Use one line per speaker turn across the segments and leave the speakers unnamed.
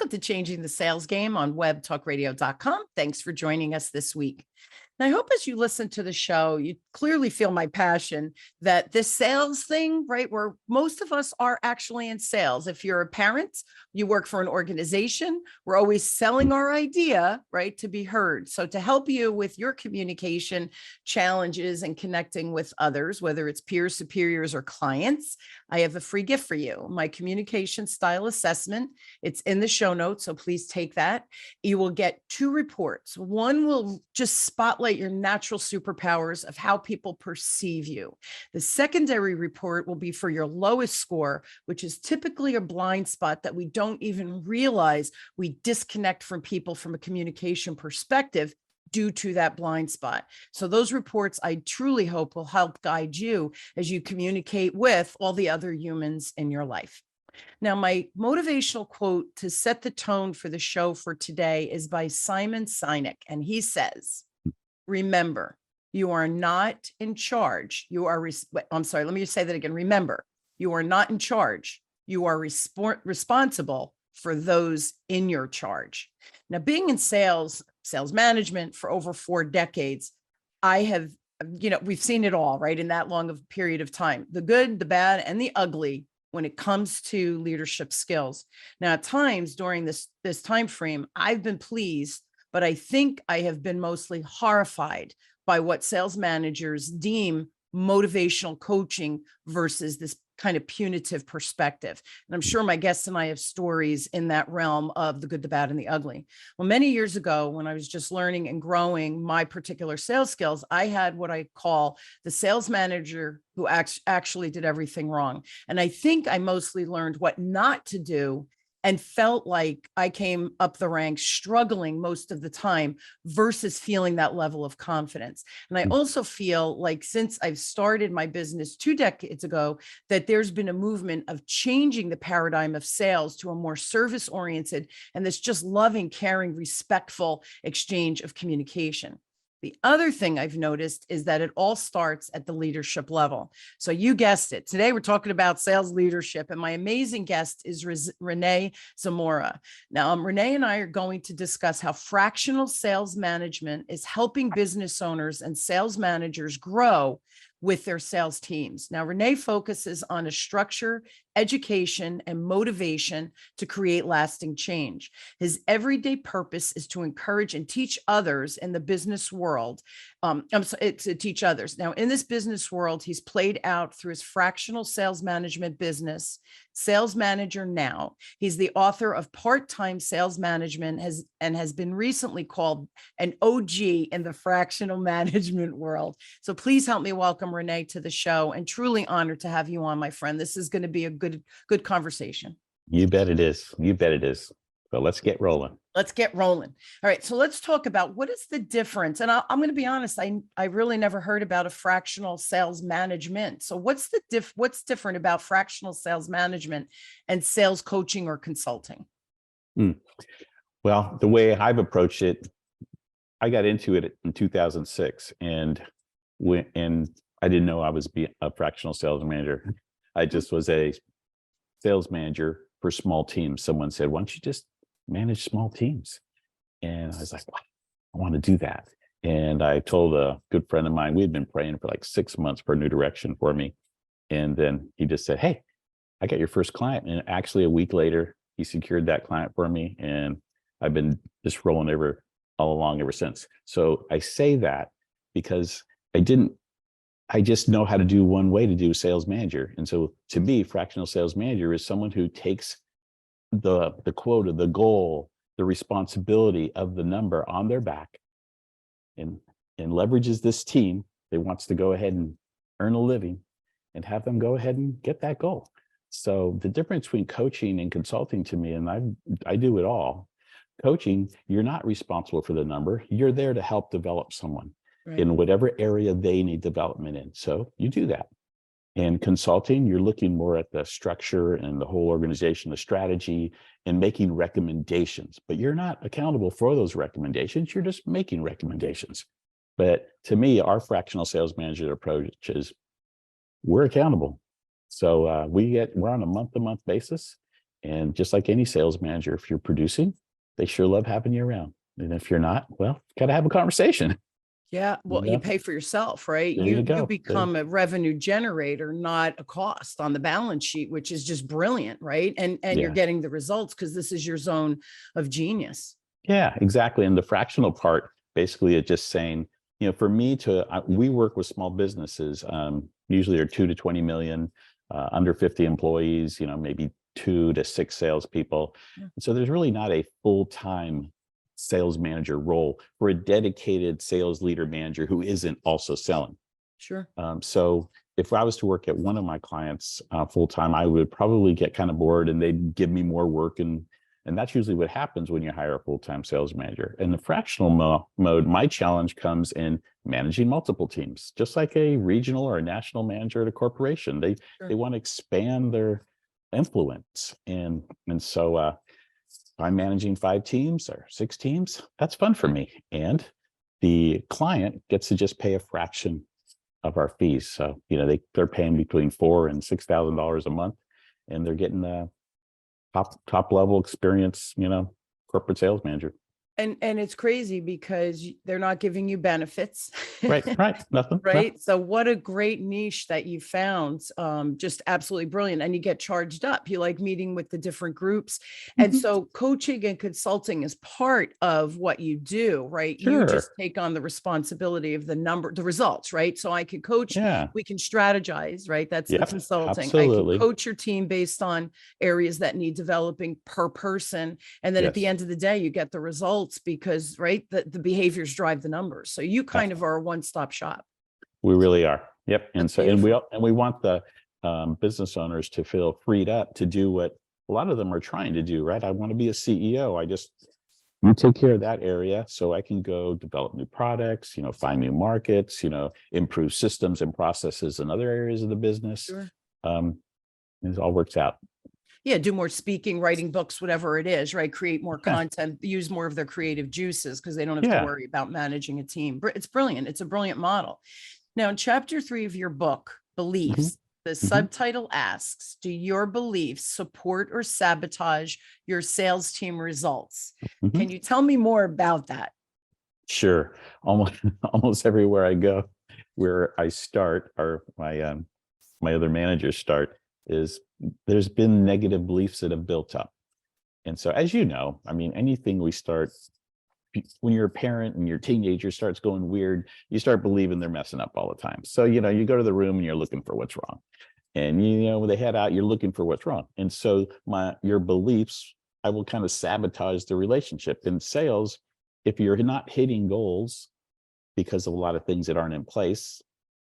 Welcome to Changing the Sales Game on webtalkradio.com. Thanks for joining us this week. And I hope as you listen to the show, you clearly feel my passion that this sales thing, right, where most of us are actually in sales. If you're a parent, you work for an organization, we're always selling our idea, right, to be heard. So to help you with your communication challenges and connecting with others, whether it's peers, superiors, or clients, I have a free gift for you, my communication style assessment. It's in the show notes, so please take that. You will get 2 reports. One will just spotlight your natural superpowers of how people perceive you. The secondary report will be for your lowest score, which is typically a blind spot that we don't even realize we disconnect from people from a communication perspective due to that blind spot. So those reports, I truly hope, will help guide you as you communicate with all the other humans in your life. Now, my motivational quote to set the tone for the show for today is by Simon Sinek, and he says, remember, you are not in charge. You are, I'm sorry, let me just say that again. Remember, you are not in charge. You are responsible for those in your charge. Now, being in sales management for over 4 decades, I have, we've seen it all, right? In that long of a period of time, the good, the bad, and the ugly when it comes to leadership skills. Now, at times during this time frame, I've been pleased, but I think I have been mostly horrified by what sales managers deem motivational coaching versus this kind of punitive perspective. And I'm sure my guests and I have stories in that realm of the good, the bad, and the ugly. Well, many years ago, when I was just learning and growing my particular sales skills, I had what I call the sales manager who actually did everything wrong. And I think I mostly learned what not to do and felt like I came up the ranks struggling most of the time versus feeling that level of confidence. And I also feel like since I've started my business 2 decades ago, that there's been a movement of changing the paradigm of sales to a more service-oriented and this just loving, caring, respectful exchange of communication. The other thing I've noticed is that it all starts at the leadership level. So you guessed it. Today, we're talking about sales leadership, and my amazing guest is Rene Zamora. Now, Rene and I are going to discuss how fractional sales management is helping business owners and sales managers grow with their sales teams. Now, Rene focuses on a structure, education, and motivation to create lasting change. His everyday purpose is to encourage and teach others in the business world. To teach others. Now, in this business world, he's played out through his fractional sales management business, Sales Manager Now. He's the author of Part-Time Sales Management and has been recently called an OG in the fractional management world. So please help me welcome Rene to the show, and truly honored to have you on, my friend. This is going to be a good conversation.
You bet it is. You bet it is. So let's get rolling.
Let's get rolling. All right. So let's talk about what is the difference. And I'm going to be honest, I really never heard about a fractional sales management. So what's different about fractional sales management and sales coaching or consulting?
Well, the way I've approached it, I got into it in 2006, and I didn't know I was a fractional sales manager. I just was a sales manager for small teams. Someone said, why don't you just manage small teams? And I was like, wow, I want to do that. And I told a good friend of mine, we had been praying for like 6 months for a new direction for me. And then he just said, hey, I got your first client. And actually a week later, he secured that client for me. And I've been just rolling all along ever since. So I say that because I just know how to do one way to do a sales manager. And so to me, fractional sales manager is someone who takes the quota, the goal, the responsibility of the number on their back and leverages this team that wants to go ahead and earn a living and have them go ahead and get that goal. So the difference between coaching and consulting to me, and I do it all. Coaching, you're not responsible for the number. You're there to help develop someone in whatever area they need development in. So you do that. In consulting, you're looking more at the structure and the whole organization, the strategy, and making recommendations. But you're not accountable for those recommendations. You're just making recommendations. But to me, our fractional sales manager approach is we're accountable. So we're on a month-to-month basis, And just like any sales manager, if you're producing, they sure love having you around. And if you're not, well, got to have a conversation.
Yeah. Well, you
Yeah,
pay for yourself, right?
there you
You
go.
become a revenue generator, not a cost on the balance sheet, which is just brilliant, right? And you're
Yeah.
getting the results because this is your zone of genius.
Yeah, exactly. And the fractional part, basically, it's just saying, for me we work with small businesses, usually are 2 to 20 million, under 50 employees, maybe 2 to 6 salespeople.
Yeah.
So there's really not a full-time sales manager role for a dedicated sales leader manager who isn't also selling.
Sure.
So if I was to work at one of my clients full-time, I would probably get kind of bored and they'd give me more work. And that's usually what happens when you hire a full-time sales manager. In the fractional mode, my challenge comes in managing multiple teams, just like a regional or a national manager at a corporation. They want to expand their influence. And so I'm managing 5 teams or 6 teams. That's fun for me. And the client gets to just pay a fraction of our fees. So, they're paying between $4,000 and $6,000 a month, and they're getting the top level experience, corporate sales manager.
And it's crazy because they're not giving you benefits.
Right. Nothing.
Right. So what a great niche that you found. Just absolutely brilliant. And you get charged up. You like meeting with the different groups. And so coaching and consulting is part of what you do, right?
Sure.
You just take on the responsibility of the results, right? So I can coach,
Yeah.
we can strategize, right? That's the
Yep,
consulting.
absolutely.
I can coach your team based on areas that need developing per person. And then at the
Yes.
end of the day, you get the results because, right, the behaviors drive the numbers. So you kind of are a one-stop shop.
We really are. Yep. And
That's
so,
beautiful.
and we want the business owners to feel freed up to do what a lot of them are trying to do, right? I want to be a CEO. You take care of that area so I can go develop new products, find new markets, improve systems and processes in other areas of the business.
Sure.
It all works out.
Yeah, do more speaking, writing books, whatever it is, right? Create more
Yeah.
content, use more of their creative juices because they don't have
Yeah.
to worry about managing a team. It's brilliant. It's a brilliant model. Now, in chapter 3 of your book, Beliefs, the subtitle asks, do your beliefs support or sabotage your sales team results? Can you tell me more about that?
Sure. Almost everywhere I go, where I start, or my other managers start, is there's been negative beliefs that have built up. And so, as you know, anything we start, when you're a parent and your teenager starts going weird, you start believing they're messing up all the time. So, you go to the room and you're looking for what's wrong. And, when they head out, you're looking for what's wrong. And so your beliefs, I will kind of sabotage the relationship. In sales, if you're not hitting goals because of a lot of things that aren't in place,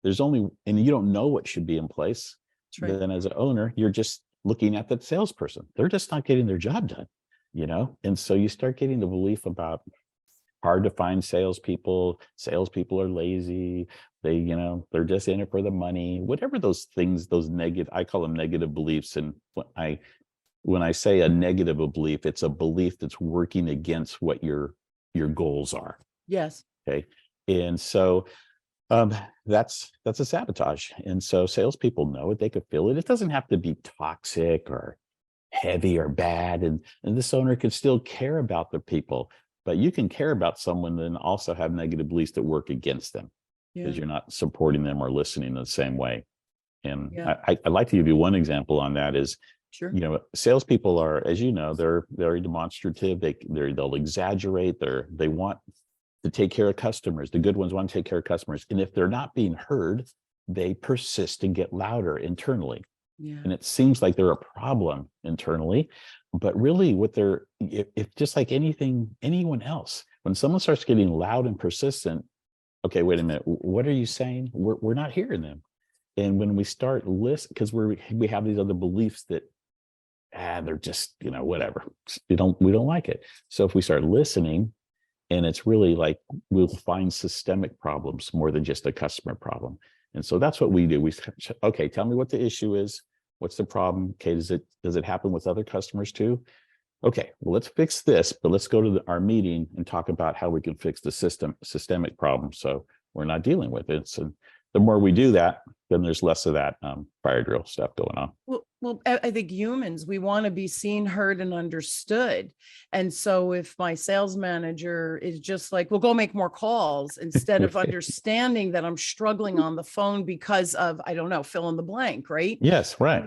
and you don't know what should be in place,
Right.
then as an owner, you're just looking at that salesperson. They're just not getting their job done, And so you start getting the belief about hard to find salespeople. Salespeople are lazy. They're just in it for the money. Whatever those things, I call them negative beliefs. And when I say a negative belief, it's a belief that's working against what your goals are.
Yes.
Okay. And so that's a sabotage. And so salespeople know it, they could feel it. It doesn't have to be toxic or heavy or bad. And this owner could still care about the people, but you can care about someone and also have negative beliefs that work against them because you're not supporting them or listening the same way. And I'd like to give you one example on that is,
Sure.
Salespeople are, as you know, they're very demonstrative. They'll exaggerate. They want to take care of customers. The good ones want to take care of customers. And if they're not being heard, they persist and get louder internally.
Yeah.
And it seems like they're a problem internally, but really if just like anyone else, when someone starts getting loud and persistent, okay, wait a minute, what are you saying? We're not hearing them. And when we start listening, because we have these other beliefs that they're just, whatever, we don't like it. So if we start listening, and it's really like we'll find systemic problems more than just a customer problem. And so that's what we do. Okay, tell me what the issue is. What's the problem? Okay, does it happen with other customers too? Okay, well, let's fix this, but let's go to our meeting and talk about how we can fix the systemic problem so we're not dealing with it. So the more we do that, then there's less of that fire drill stuff going on.
Well, Well, I think humans, we want to be seen, heard, and understood. And so if my sales manager is just like, well, go make more calls instead of understanding that I'm struggling on the phone because of, I don't know, fill in the blank, right?
Yes, right.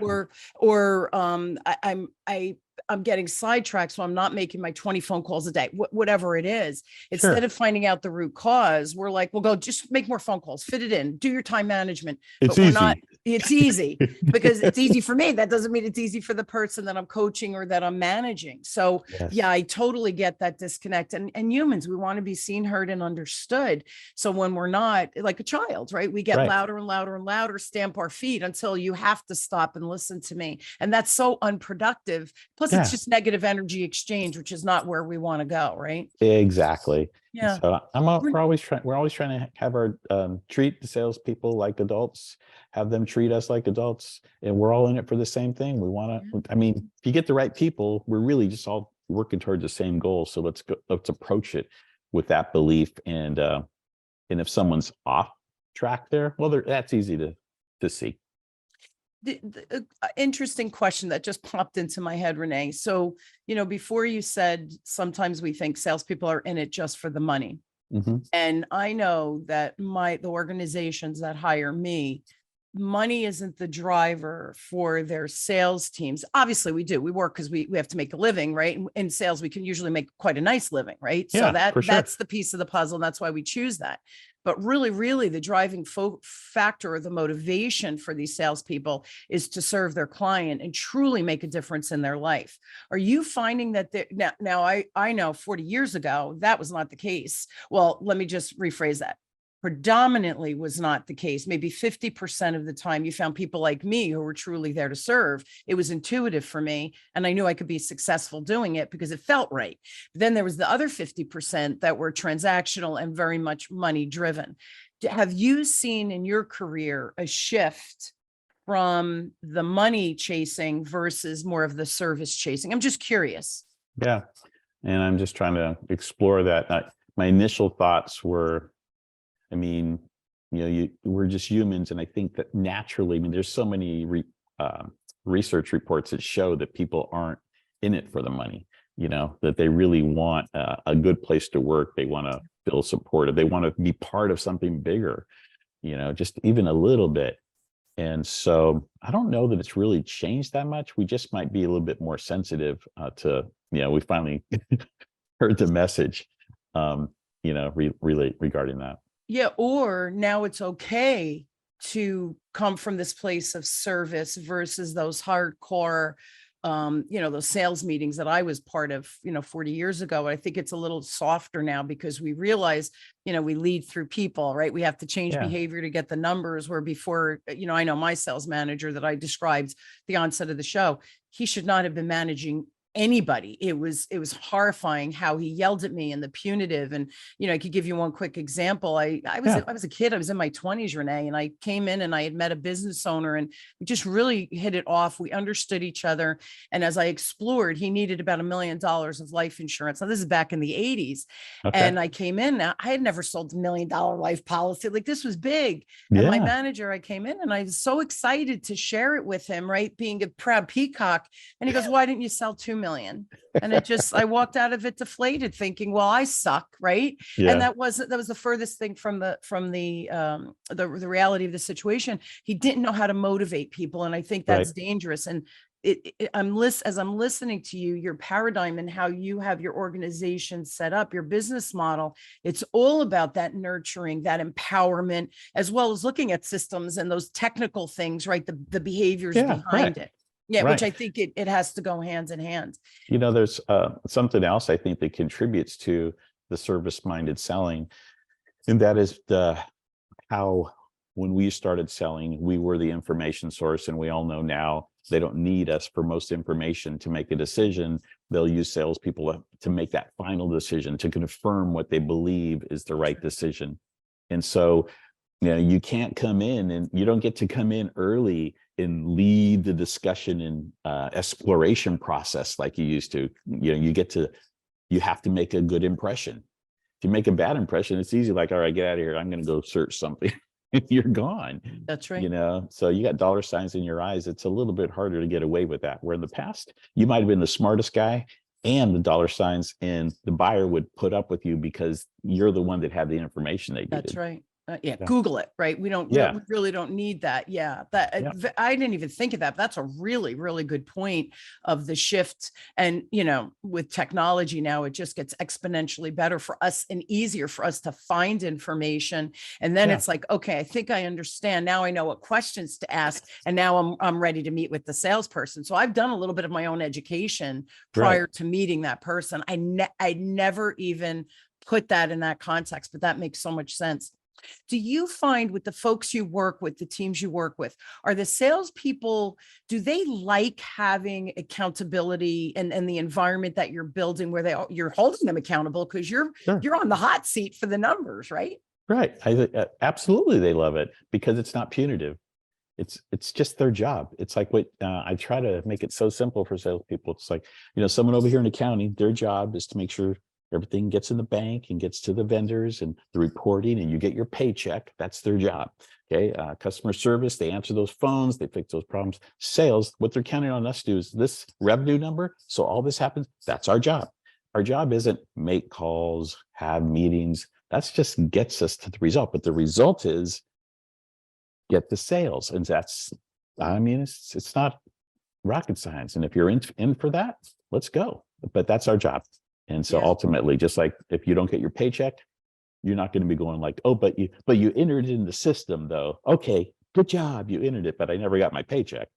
I'm getting sidetracked, so I'm not making my 20 phone calls a day, whatever it is.
Sure.
Instead of finding out the root cause, we're like, well, go just make more phone calls, fit it in, do your time management.
It's
But we're
easy.
not, it's easy because it's easy for me. That doesn't mean it's easy for the person that I'm coaching or that I'm managing. So
Yes.
yeah, I totally get that disconnect. And humans, we want to be seen, heard, and understood. So when we're not, like a child, right? We get
Right.
louder and louder and louder, stamp our feet until you have to stop and listen to me. And that's so unproductive. Plus,
Yeah.
it's just negative energy exchange, which is not where we want to go, right?
Exactly.
Yeah.
So we're always trying to have our treat the salespeople like adults, have them treat us like adults, and we're all in it for the same thing. We want to, I mean, if you get the right people, we're really just all working towards the same goal. So let's approach it with that belief. And if someone's off track there, well, that's easy to see.
The interesting question that just popped into my head, Rene. So, before you said sometimes we think salespeople are in it just for the money.
Mm-hmm.
And I know that the organizations that hire me, money isn't the driver for their sales teams. Obviously we do. We work because we have to make a living, right? In sales, we can usually make quite a nice living, right?
Yeah,
So
for sure.
that's the piece of the puzzle. And that's why we choose that. But really, the driving factor or the motivation for these salespeople is to serve their client and truly make a difference in their life. Are you finding that now I know 40 years ago, that was not the case. Well, let me just rephrase that. Predominantly was not the case. Maybe 50% of the time you found people like me who were truly there to serve. It was intuitive for me. And I knew I could be successful doing it because it felt right. Then there was the other 50% that were transactional and very much money driven. Have you seen in your career a shift from the money chasing versus more of the service chasing? I'm just curious.
Yeah. And I'm just trying to explore that. My initial thoughts were, I mean, we're just humans. And I think that naturally, I mean, there's so many research reports that show that people aren't in it for the money, that they really want a good place to work. They want to feel supported. They want to be part of something bigger, just even a little bit. And so I don't know that it's really changed that much. We just might be a little bit more sensitive to, we finally heard the message, really regarding that.
Yeah. Or now it's okay to come from this place of service versus those hardcore, those sales meetings that I was part of, 40 years ago. I think it's a little softer now because we realize, we lead through people, right? We have to change behavior to get the numbers where before, I know my sales manager that I described the onset of the show, he should not have been managing anybody. It was horrifying how he yelled at me and the punitive. And, I could give you one quick example. I was a kid, I was in my 20s, Rene, and I came in and I had met a business owner and we just really hit it off. We understood each other. And as I explored, he needed about $1 million of life insurance. Now this is back in the 80s. Okay. And I came in, now I had never sold $1 million life policy. Like this was big. And my manager, I came in and I was so excited to share it with him, right? Being a proud peacock. And he goes, why didn't you sell $2 million? And I walked out of it deflated thinking, well, I suck. Right. Yeah. And that was the furthest thing from the reality of the situation. He didn't know how to motivate people. And I think that's dangerous. And as I'm listening to you, your paradigm and how you have your organization set up, your business model, it's all about that nurturing, that empowerment, as well as looking at systems and those technical things, right? The behaviors behind it. Yeah, which I think it has to go hands in hand.
There's something else I think that contributes to the service-minded selling, and that is how when we started selling, we were the information source, and we all know now they don't need us for most information to make a decision. They'll use salespeople to make that final decision, to confirm what they believe is the right decision. And so, you can't come in, and you don't get to come in early and lead the discussion and exploration process like you used to. You have to make a good impression. If you make a bad impression, it's easy, like, all right, get out of here, I'm going to go search something. you're gone.
That's right.
You know, so you got dollar signs in your eyes. It's a little bit harder to get away with that. Where in the past, you might have been the smartest guy and the dollar signs, and the buyer would put up with you because you're the one that had the information they
That's
needed.
right. Yeah,
Yeah.
Google it, right? We
Yeah.
really don't need that. Yeah, that
Yeah.
I didn't even think of that. That's a really, really good point of the shift. And with technology now, it just gets exponentially better for us and easier for us to find information. And then
Yeah.
it's like, okay, I think I understand. Now I know what questions to ask, and now I'm ready to meet with the salesperson. So I've done a little bit of my own education prior to meeting that person. I never even put that in that context, but that makes so much sense. Do you find with the folks you work with, the teams you work with, are the salespeople, do they like having accountability and the environment that you're building where you're holding them accountable because
Sure.
you're on the hot seat for the numbers, right?
Right. Absolutely, they love it because it's not punitive. It's just their job. It's like what I try to make it so simple for salespeople. It's like, someone over here in accounting, their job is to make sure everything gets in the bank and gets to the vendors and the reporting, and you get your paycheck. That's their job. Okay. Customer service, they answer those phones, they fix those problems. Sales, what they're counting on us to do is this revenue number. So all this happens. That's our job. Our job isn't make calls, have meetings. That's just gets us to the result. But the result is get the sales. And it's not rocket science. And if you're in for that, let's go. But that's our job. And so ultimately, just like if you don't get your paycheck, you're not going to be going like, oh, but you entered it in the system though. Okay, good job. You entered it, but I never got my paycheck.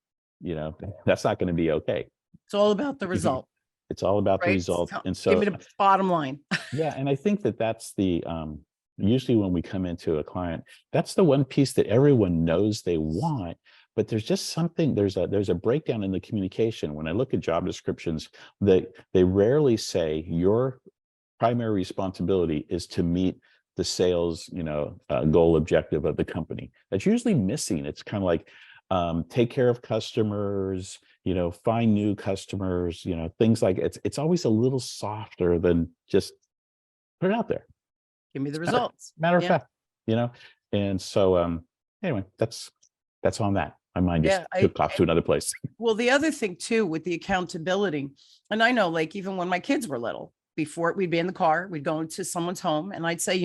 That's not going to be okay.
It's all about the result.
It's all about the
Right?
result.
So
And so
give me the bottom line.
yeah, and I think that's the usually when we come into a client, that's the one piece that everyone knows they want, but there's just something, there's a breakdown in the communication. When I look at job descriptions, they rarely say your primary responsibility is to meet the sales, goal objective of the company. That's usually missing. It's kind of like take care of customers, find new customers, things like it's always a little softer than just put it out there.
Give me the results.
Matter of fact, and so anyway, that's on that. My mind just took off to another place.
Well, the other thing too, with the accountability, and I know, like, even when my kids were little, before we'd be in the car, we'd go into someone's home and I'd say,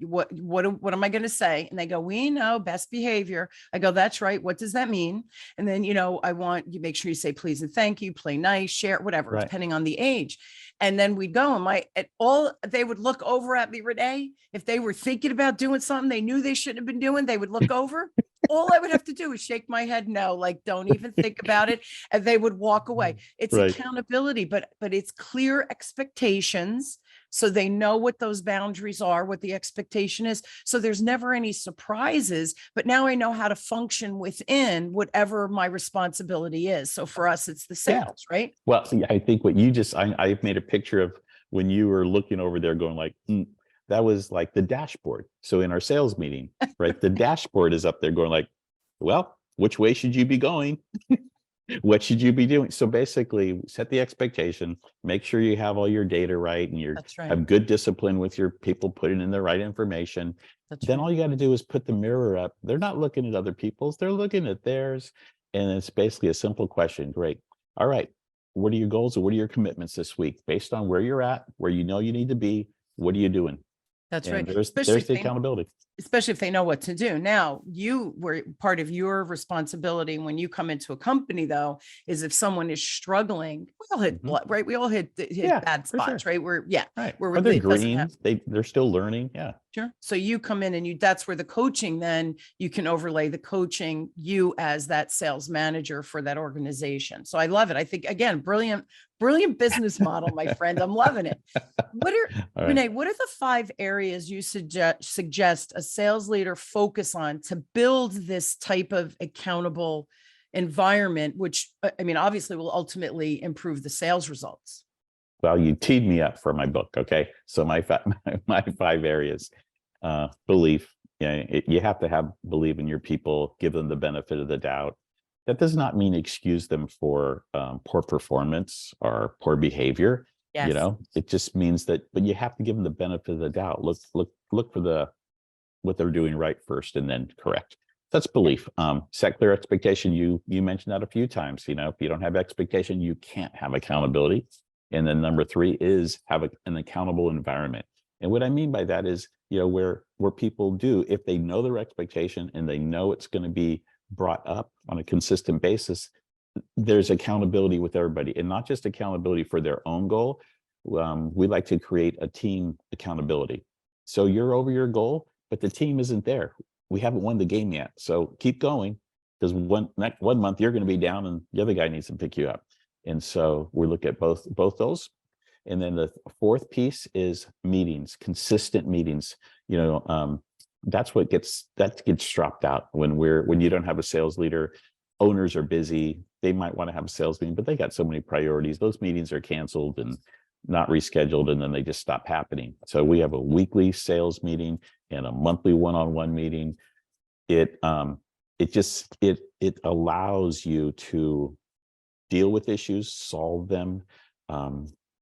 what am I going to say? And they go, we know best behavior. I go, that's right. What does that mean? And then, I want you make sure you say please and thank you, play nice, share, whatever, depending on the age. And then we'd go and they would look over at me, Rene, if they were thinking about doing something they knew they shouldn't have been doing, they would look over. All I would have to do is shake my head. No, like, don't even think about it. And they would walk away. It's accountability, but it's clear expectations. So they know what those boundaries are, what the expectation is. So there's never any surprises, but now I know how to function within whatever my responsibility is. So for us, it's the sales, right?
Well, I think what you I've made a picture of when you were looking over there going like, that was like the dashboard. So in our sales meeting, right, the dashboard is up there going like, well, which way should you be going? What should you be doing? So basically set the expectation, make sure you have all your data right, and have good discipline with your people putting in the right information. Then all you got to do is put the mirror up. They're not looking at other people's, they're looking at theirs. And it's basically a simple question. Great. All right. What are your goals and what are your commitments this week? Based on where you're at, where you need to be, what are you doing?
That's right.
There's the accountability.
Especially if they know what to do. Now, part of your responsibility when you come into a company, though, is if someone is struggling, we all hit right? We all hit bad spots, right? We're
they're green. They're still learning. Yeah.
Sure. So you come in and that's where the coaching, then you can overlay the coaching, you as that sales manager for that organization. So I love it. I think, again, brilliant business model, my friend. I'm loving it. Rene, what are the 5 areas you suggest a sales leader focus on to build this type of accountable environment, which obviously will ultimately improve the sales results?
Well, you teed me up for my book. Okay. So my 5 areas, belief, you have to believe in your people, give them the benefit of the doubt. That does not mean excuse them for poor performance or poor behavior. Yes. It just means that, but you have to give them the benefit of the doubt. Look for what they're doing right first and then correct. That's belief. Set clear expectation. You mentioned that a few times. You know, if you don't have expectation, you can't have accountability. And then number 3 is have an accountable environment. And what I mean by that is, you know, where people do, if they know their expectation and they know it's going to be brought up on a consistent basis, there's accountability with everybody, and not just accountability for their own goal. We like to create a team accountability. So you're over your goal, but the team isn't there. We haven't won the game yet. So keep going, because one month you're going to be down and the other guy needs to pick you up. And so we look at both those. And then the 4th piece is meetings, consistent meetings. You know, that gets dropped out when you don't have a sales leader. Owners are busy. They might want to have a sales meeting, but they got so many priorities. Those meetings are canceled and not rescheduled, and then they just stop happening. So we have a weekly sales meeting and a monthly one-on-one meeting. It allows you to deal with issues, solve them,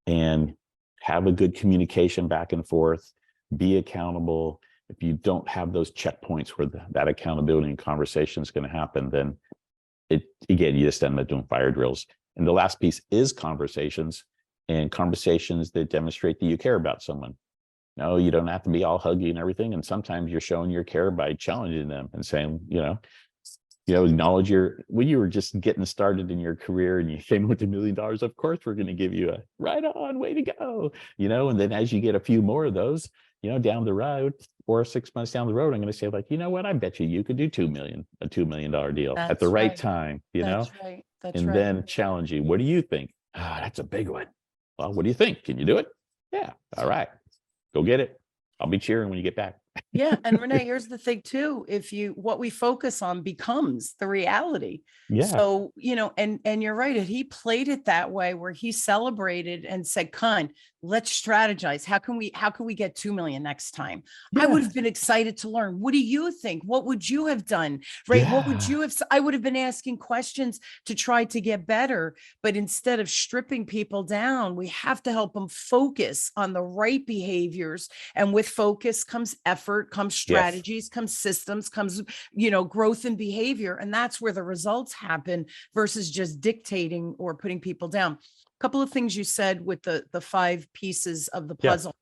and have a good communication back and forth, be accountable. If you don't have those checkpoints where that accountability and conversation is going to happen, then you just end up doing fire drills. And the last piece is conversations, and conversations that demonstrate that you care about someone. No, you don't have to be all huggy and everything. And sometimes you're showing your care by challenging them and saying, acknowledge when you were just getting started in your career and you came with $1 million, of course, we're going to give you a right on, way to go, and then as you get a few more of those, down the road, 4 or 6 months down the road, I'm going to say, like, you know what, I bet you could do a $2 million deal at the right time,
That's right.
and then challenge you. What do you think? That's a big one. Well, what do you think? Can you do it? Yeah. All right. Go get it. I'll be cheering when you get back.
Yeah. And Rene, here's the thing too. What we focus on becomes the reality.
Yeah.
So, and you're right. He played it that way where he celebrated and said, let's strategize. How can we get 2 million next time?
Yeah.
I would have been excited to learn. What do you think? What would you have done? Right.
Yeah.
What would you have? I would have been asking questions to try to get better. But instead of stripping people down, we have to help them focus on the right behaviors. And with focus comes effort, comes strategies, comes systems, comes, growth in behavior. And that's where the results happen versus just dictating or putting people down. Couple of things you said with the 5 pieces of the puzzle.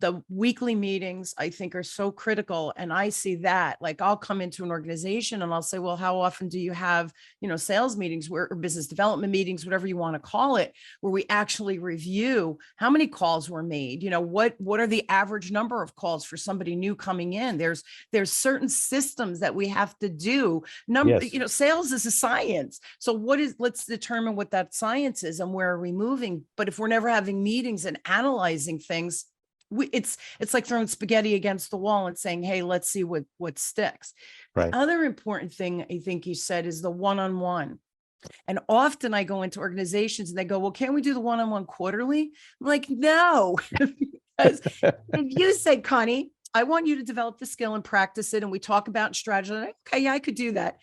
The weekly meetings, I think, are so critical. And I see that, like, I'll come into an organization and I'll say, well, how often do you have, sales meetings or business development meetings, whatever you want to call it, where we actually review how many calls were made? What are the average number of calls for somebody new coming in? There's certain systems that we have to do. Sales is a science. So let's determine what that science is and where are we moving. But if we're never having meetings and analyzing things, it's like throwing spaghetti against the wall and saying, hey, let's see what sticks.
Right.
The other important thing I think you said is the one-on-one. And often I go into organizations and they go, well, can't we do the one-on-one quarterly? I'm like, no, because if you say, Connie, I want you to develop the skill and practice it, and we talk about strategy, like, okay, yeah, I could do that.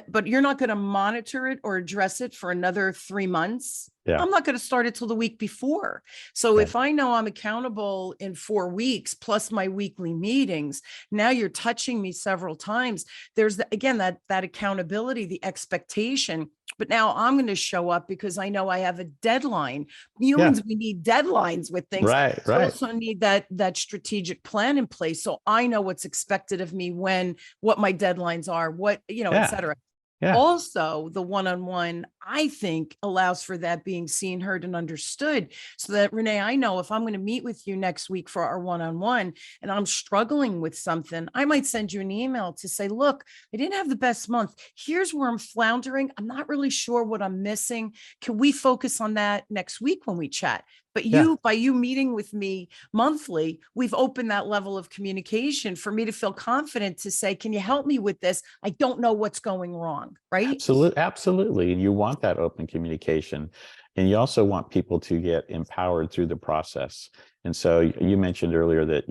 But you're not going to monitor it or address it for another 3 months. Yeah. I'm not going to start it till the week before. So if I know I'm accountable in 4 weeks plus my weekly meetings, now you're touching me several times. There's again, that accountability, the expectation, but now I'm going to show up because I know I have a deadline. Humans, we need deadlines with things.
Right.
We also need that strategic plan in place. So I know what's expected of me what my deadlines are, et cetera. Yeah. Also, the one-on-one, I think, allows for that being seen, heard, and understood, so that, Rene, I know if I'm going to meet with you next week for our one-on-one and I'm struggling with something, I might send you an email to say, look, I didn't have the best month. Here's where I'm floundering. I'm not really sure what I'm missing. Can we focus on that next week when we chat? But by you meeting with me monthly, we've opened that level of communication for me to feel confident to say, can you help me with this? I don't know what's going wrong, right?
Absolutely. And you want that open communication. And you also want people to get empowered through the process. And so you mentioned earlier that,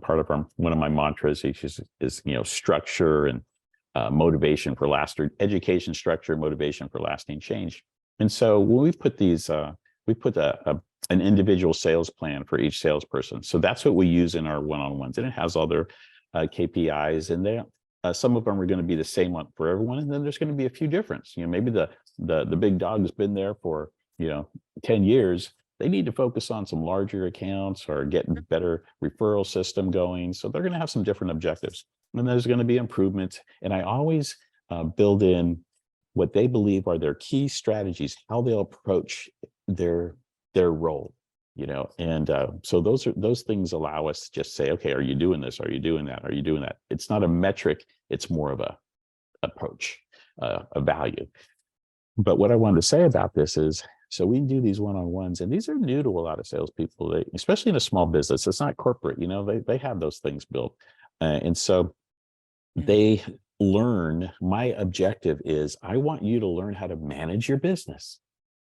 part of one of my mantras is structure and motivation for education, structure, motivation for lasting change. And so when we put an individual sales plan for each salesperson. So that's what we use in our one-on-ones, and it has other KPIs, and they some of them are going to be the same one for everyone, and then there's going to be a few difference. Maybe the big dog has been there for 10 years. They need to focus on some larger accounts or getting better referral system going. So they're going to have some different objectives, and there's going to be improvements. And I always build in what they believe are their key strategies, how they'll approach their role. And so those things allow us to just say, okay, are you doing this? Are you doing that? Are you doing that? It's not a metric. It's more of a approach, a value. But what I wanted to say about this is, so we do these one-on-ones, and these are new to a lot of salespeople, especially in a small business. It's not corporate, they have those things built. And so they learn, my objective is I want you to learn how to manage your business.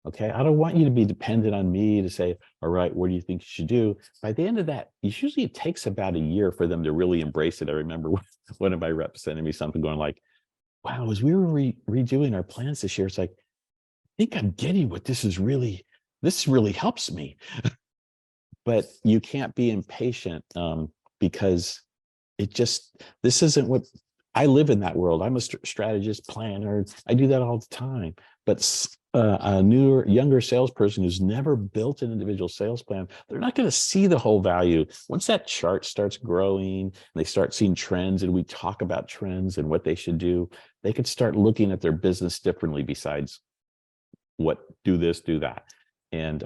Okay, I don't want you to be dependent on me to say, all right, what do you think you should do? By the end of that, usually it takes about a year for them to really embrace it. I remember one of my reps sending me something going like, wow, as we were redoing our plans this year, it's like, I think I'm getting what this really helps me. But you can't be impatient because this isn't what I live in that world. I'm a strategist, planner. I do that all the time. But a younger salesperson who's never built an individual sales plan, they're not going to see the whole value. Once that chart starts growing, they start seeing trends, and we talk about trends and what they should do, they could start looking at their business differently besides do this, do that. And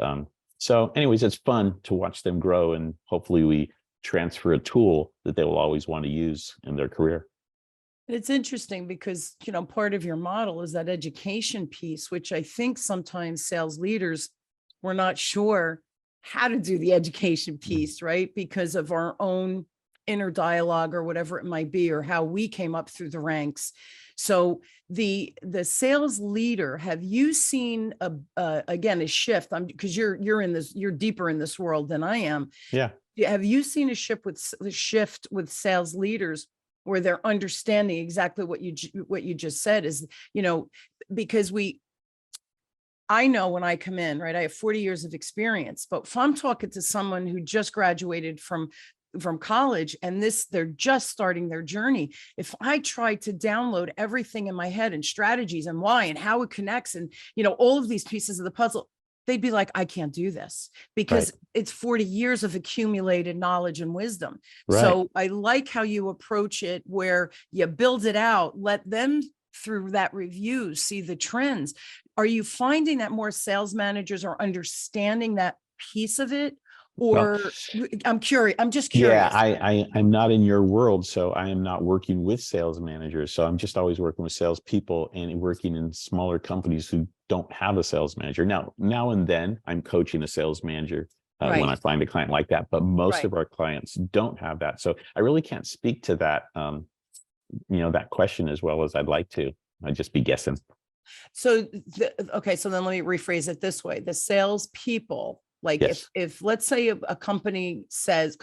so anyways, it's fun to watch them grow, and hopefully we transfer a tool that they will always want to use in their career.
It's interesting because, part of your model is that education piece, which I think sometimes sales leaders were not sure how to do the education piece, right? Because of our own inner dialogue or whatever it might be, or how we came up through the ranks. So the sales leader, have you seen again, a shift? Because you're deeper in this world than I am.
Yeah.
Have you seen a shift with sales leaders where they're understanding exactly what you just said is, because I know when I come in, right, I have 40 years of experience, but if I'm talking to someone who just graduated from college and they're just starting their journey, if I try to download everything in my head and strategies and why and how it connects and, all of these pieces of the puzzle, they'd be like, I can't do this because it's 40 years of accumulated knowledge and wisdom. Right. So I like how you approach it, where you build it out, let them through that review, see the trends. Are you finding that more sales managers are understanding that piece of it? Or I'm curious. I'm just curious.
Yeah, I'm not in your world, so I am not working with sales managers. So I'm just always working with salespeople and working in smaller companies who don't have a sales manager. Now and then I'm coaching a sales manager when I find a client like that, but most of our clients don't have that. So I really can't speak to that, that question as well as I'd like to. I'd just be guessing.
So, so then let me rephrase it this way. The salespeople, like if let's say a company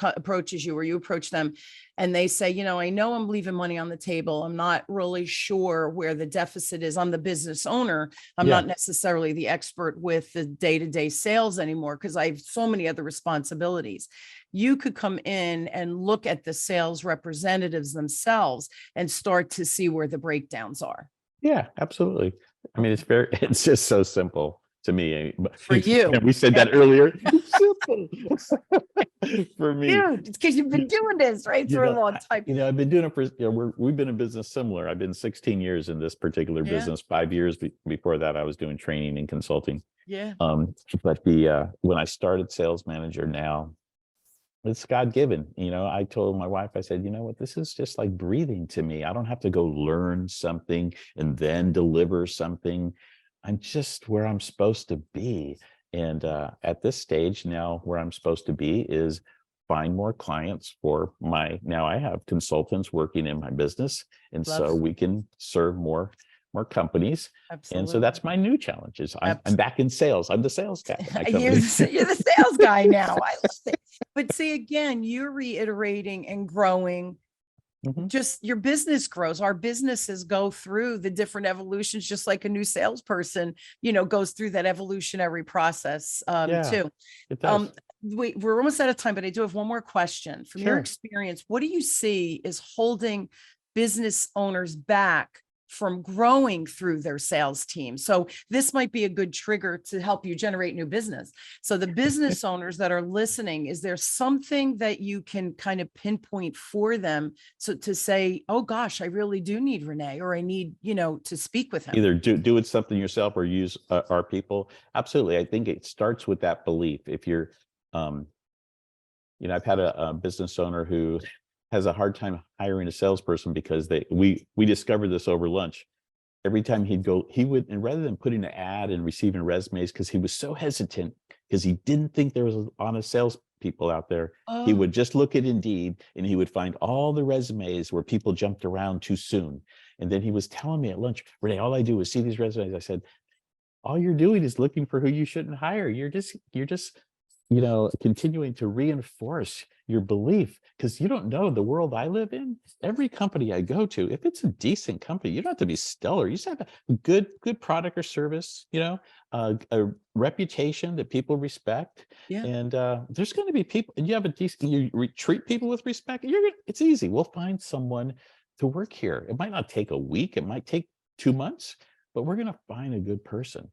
approaches you or you approach them and they say, I know I'm leaving money on the table. I'm not really sure where the deficit is. I'm the business owner. I'm not necessarily the expert with the day-to-day sales anymore because I have so many other responsibilities. You could come in and look at the sales representatives themselves and start to see where the breakdowns are.
Yeah, absolutely. I mean, it's just so simple to me.
For you.
We said that earlier. Simple. For me.
Yeah, it's because you've been doing this, right? For a long time.
I've been doing it for, we've been in business similar. I've been 16 years in this particular business. 5 years before that, I was doing training and consulting.
Yeah.
But when I started sales manager now, it's God-given. I told my wife, I said, you know what, this is just like breathing to me. I don't have to go learn something and then deliver something. I'm just where I'm supposed to be. And at this stage now, where I'm supposed to be is find more clients now I have consultants working in my business. And so we can serve more companies. Absolutely. And so that's my new challenge is I'm back in sales. I'm the sales guy.
You're the sales guy now. I love it. But see, again, you're reiterating and growing. Just your business grows. Our businesses go through the different evolutions, just like a new salesperson, goes through that evolutionary process too.
It does.
we're almost out of time, but I do have one more question. From your
Sure.
experience, what do you see is holding business owners back from growing through their sales team? So this might be a good trigger to help you generate new business. So the business owners that are listening, is there something that you can kind of pinpoint for them? So to say, oh gosh, I really do need Rene, or I need, to speak with him.
Either do it something yourself or use our people. Absolutely. I think it starts with that belief. If you're, I've had a business owner who has a hard time hiring a salesperson because we discovered this over lunch. Every time he'd go, he would, and rather than putting an ad and receiving resumes, because he was so hesitant, because he didn't think there was honest salespeople out there, he would just look at Indeed and he would find all the resumes where people jumped around too soon. And then he was telling me at lunch, Rene, all I do is see these resumes. I said, all you're doing is looking for who you shouldn't hire. You're just continuing to reinforce your belief, because you don't know the world I live in. Every company I go to, if it's a decent company, you don't have to be stellar. You just have a good product or service, a reputation that people respect.
Yeah.
And there's going to be people, and you have a decent, treat people with respect. It's easy. We'll find someone to work here. It might not take a week. It might take 2 months, but we're going to find a good person,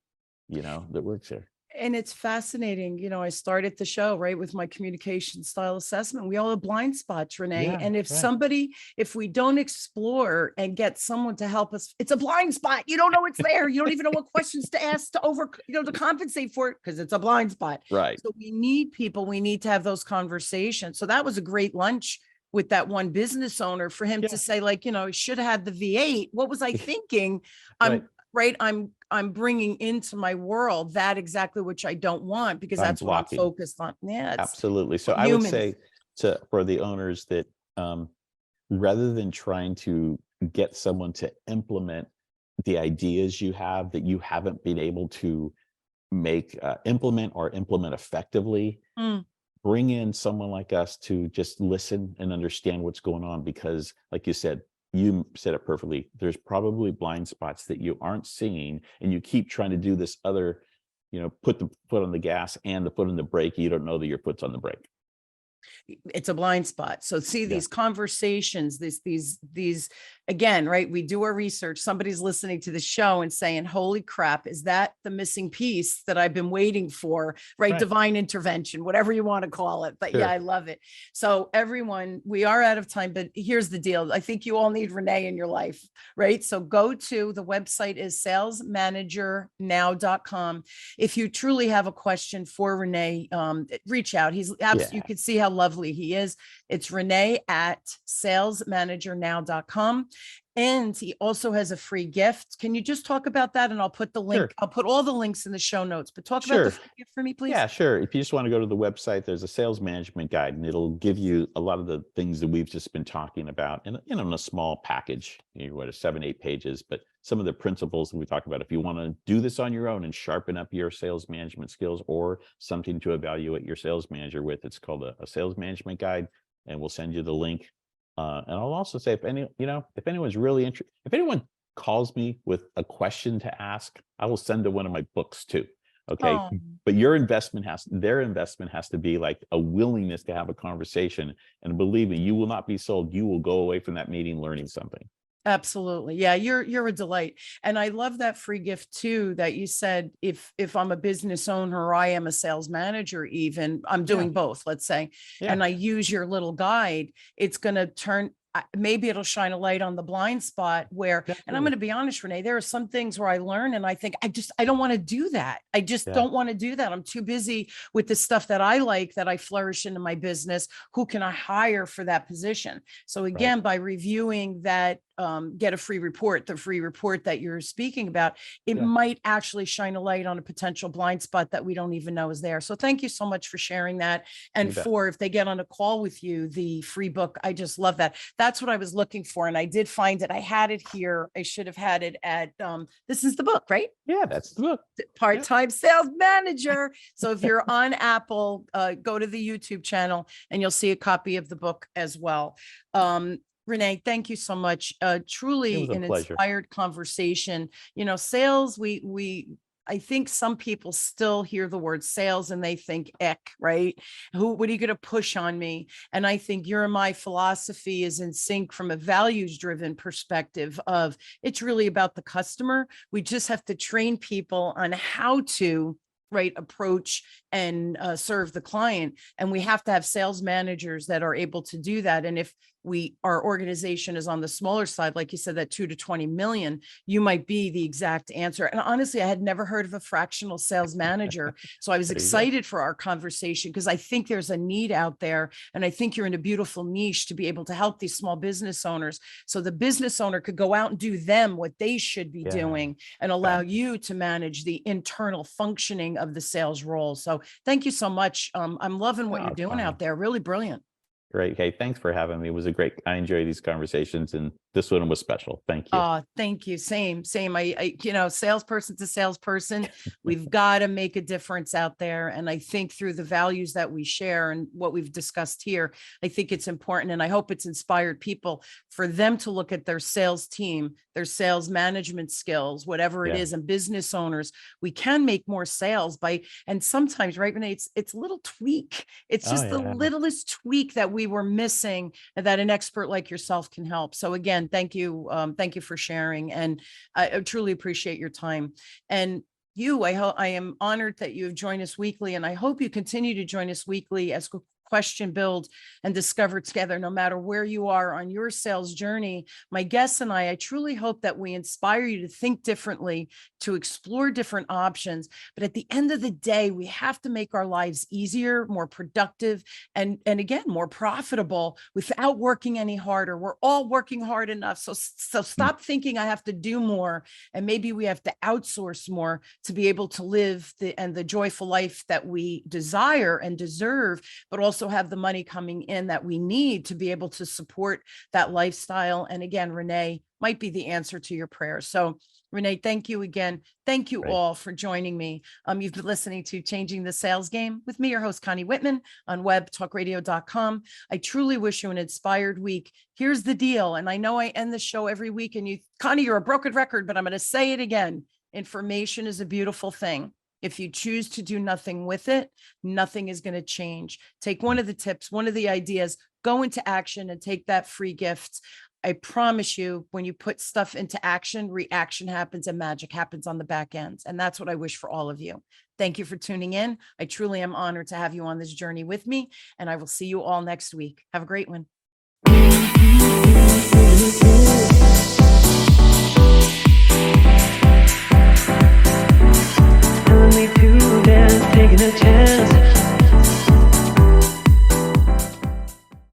that works here.
And it's fascinating. I started the show, right, with my communication style assessment. We all have blind spots, Rene.
Yeah,
and
right.
if we don't explore and get someone to help us, it's a blind spot. You don't know it's there. You don't even know what questions to ask to compensate for it, because it's a blind spot.
Right.
So we need people. We need to have those conversations. So that was a great lunch with that one business owner, for him to say, like, should have had the V8. What was I thinking?
Right.
I'm bringing into my world that exactly which I don't want, because
I'm
that's what I'm
blocking.
focused on. Yeah,
Absolutely. So I would say for the owners that rather than trying to get someone to implement the ideas you have that you haven't been able to implement effectively, bring in someone like us to just listen and understand what's going on. Because like you said it perfectly. There's probably blind spots that you aren't seeing, and you keep trying to do this other, put the foot on the gas and the foot on the brake. You don't know that your foot's on the brake.
It's a blind spot. So see
Yeah.
these conversations, these again, right? We do our research. Somebody's listening to the show and saying, holy crap, is that the missing piece that I've been waiting for, right?
Right.
Divine intervention, whatever you want to call it. But
Sure.
yeah, I love it. So everyone, we are out of time, but here's the deal. I think you all need Rene in your life, right? So go to the website is salesmanagernow.com. If you truly have a question for Rene, reach out. You can see how lovely he is. It's Rene at salesmanagernow.com. And he also has a free gift. Can you just talk about that? And I'll put the link.
Sure.
I'll put all the links in the show notes, but talk about
Sure.
the free gift for me, please.
Yeah, sure. If you just want to go to the website, there's a sales management guide, and it'll give you a lot of the things that we've just been talking about in a small package, 7-8 pages, but some of the principles that we talk about. If you want to do this on your own and sharpen up your sales management skills, or something to evaluate your sales manager with, it's called a sales management guide, and we'll send you the link. And I'll also say, if anyone's really interested, if anyone calls me with a question to ask, I will send to one of my books too. Okay.
Oh.
But their investment has to be like a willingness to have a conversation. And believe me, you will not be sold. You will go away from that meeting learning something.
Absolutely. Yeah, you're a delight. And I love that free gift too, that you said, if I'm a business owner or I am a sales manager, even I'm doing both, let's say, and I use your little guide, it's going to maybe it'll shine a light on the blind spot where, and I'm going to be honest, Rene, there are some things where I learn and I think, I don't want to do that. I just don't want to do that. I'm too busy with the stuff that I like, that I flourish into my business. Who can I hire for that position? So again, by reviewing that, get a free report, the free report that you're speaking about, it might actually shine a light on a potential blind spot that we don't even know is there. So thank you so much for sharing that. And if they get on a call with you, the free book, I just love that. That's what I was looking for. And I did find it. I had it here. I should have had it at, this is the book, right?
Yeah, that's the book.
Part-time sales manager. So if you're on Apple, go to the YouTube channel and you'll see a copy of the book as well. Rene, thank you so much. Truly an inspired conversation. Sales, I think some people still hear the word sales and they think, right? What are you going to push on me? And I think your and my philosophy is in sync from a values driven perspective of it's really about the customer. We just have to train people on how to approach and serve the client. And we have to have sales managers that are able to do that. And if our organization is on the smaller side, like you said, that 2 to 20 million, you might be the exact answer. And honestly, I had never heard of a fractional sales manager. So I was excited for our conversation because I think there's a need out there. And I think you're in a beautiful niche to be able to help these small business owners. So the business owner could go out and do them what they should be doing and allow you to manage the internal functioning of the sales role. So thank you so much. I'm loving what you're doing out there. Really brilliant.
Great. Hey, thanks for having me. It was I enjoy these conversations, and this one was special. Thank you.
Thank you. Same. I salesperson to salesperson, we've got to make a difference out there. And I think through the values that we share and what we've discussed here, I think it's important. And I hope it's inspired people for them to look at their sales team, their sales management skills, whatever it is, and business owners. We can make more sales and sometimes, right, Rene, it's a little tweak. It's just the littlest tweak that we were missing and that an expert like yourself can help. So again, thank you. Thank you for sharing. And I truly appreciate your time. And I am honored that you have joined us weekly. And I hope you continue to join us weekly as question, build, and discover together, no matter where you are on your sales journey. My guests and I truly hope that we inspire you to think differently, to explore different options. But at the end of the day, we have to make our lives easier, more productive, and again, more profitable without working any harder. We're all working hard enough. So stop thinking I have to do more. And maybe we have to outsource more to be able to live the joyful life that we desire and deserve, but also have the money coming in that we need to be able to support that lifestyle. And again, Rene might be the answer to your prayers. So Rene, thank you again. Thank you all for joining me. You've been listening to Changing the Sales Game with me, your host, Connie Whitman, on webtalkradio.com. I truly wish you an inspired week. Here's the deal. And I know I end the show every week and Connie, you're a broken record, but I'm going to say it again. Information is a beautiful thing. If you choose to do nothing with it, nothing is going to change. Take one of the tips, one of the ideas, go into action and take that free gift. I promise you, when you put stuff into action, reaction happens and magic happens on the back end. And that's what I wish for all of you. Thank you for tuning in. I truly am honored to have you on this journey with me, and I will see you all next week. Have a great one.
Taking a chance.